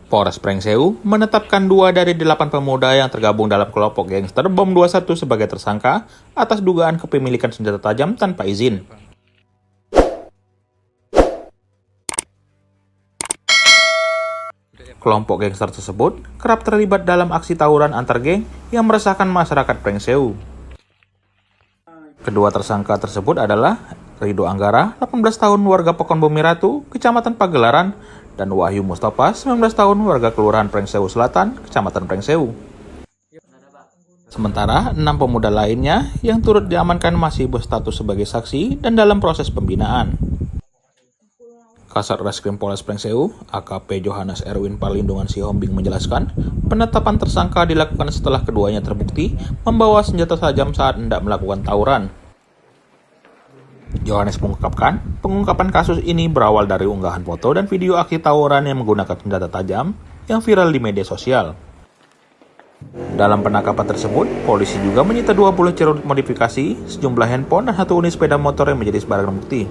Polres Prengseu menetapkan 2 dari 8 pemuda yang tergabung dalam kelompok gangster Bom 21 sebagai tersangka atas dugaan kepemilikan senjata tajam tanpa izin. Kelompok gangster tersebut kerap terlibat dalam aksi tawuran antar geng yang meresahkan masyarakat Prengseu. Kedua tersangka tersebut adalah Ridho Anggara, 18 tahun warga Pekon Bumi Ratu, Kecamatan Pagelaran, dan Wahyu Mustafa, 19 tahun warga Kelurahan Prengseu Selatan, Kecamatan Prengseu. Sementara 6 pemuda lainnya yang turut diamankan masih berstatus sebagai saksi dan dalam proses pembinaan. Kasat Reskrim Polres Prengseu, AKP Johannes Erwin Parlindungan Sihombing menjelaskan, penetapan tersangka dilakukan setelah keduanya terbukti membawa senjata tajam saat hendak melakukan tawuran. Johannes mengungkapkan, pengungkapan kasus ini berawal dari unggahan foto dan video aksi tawuran yang menggunakan senjata tajam yang viral di media sosial. Dalam penangkapan tersebut, polisi juga menyita 20 celurit modifikasi, sejumlah handphone, dan 1 unit sepeda motor yang menjadi barang bukti.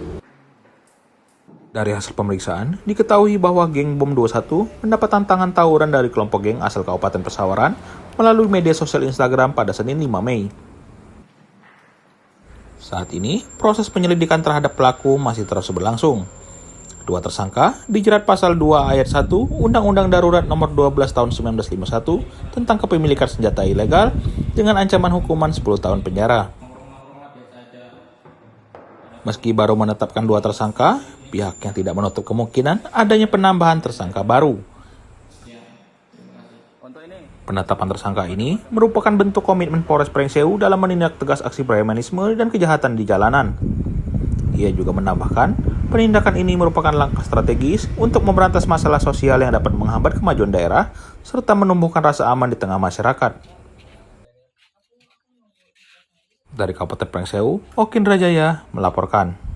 Dari hasil pemeriksaan, diketahui bahwa geng Bom 21 mendapat tantangan tawuran dari kelompok geng asal Kabupaten Pesawaran melalui media sosial Instagram pada Senin 5 Mei. Saat ini, proses penyelidikan terhadap pelaku masih terus berlangsung. Kedua tersangka dijerat pasal 2 ayat 1 Undang-Undang Darurat Nomor 12 Tahun 1951 tentang kepemilikan senjata ilegal dengan ancaman hukuman 10 tahun penjara. Meski baru menetapkan 2 tersangka, pihaknya tidak menutup kemungkinan adanya penambahan tersangka baru. Penetapan tersangka ini merupakan bentuk komitmen Polres Prengseu dalam menindak tegas aksi premanisme dan kejahatan di jalanan. Ia juga menambahkan, penindakan ini merupakan langkah strategis untuk memberantas masalah sosial yang dapat menghambat kemajuan daerah serta menumbuhkan rasa aman di tengah masyarakat. Dari Kabupaten Prengseu, Okin Rajaya melaporkan.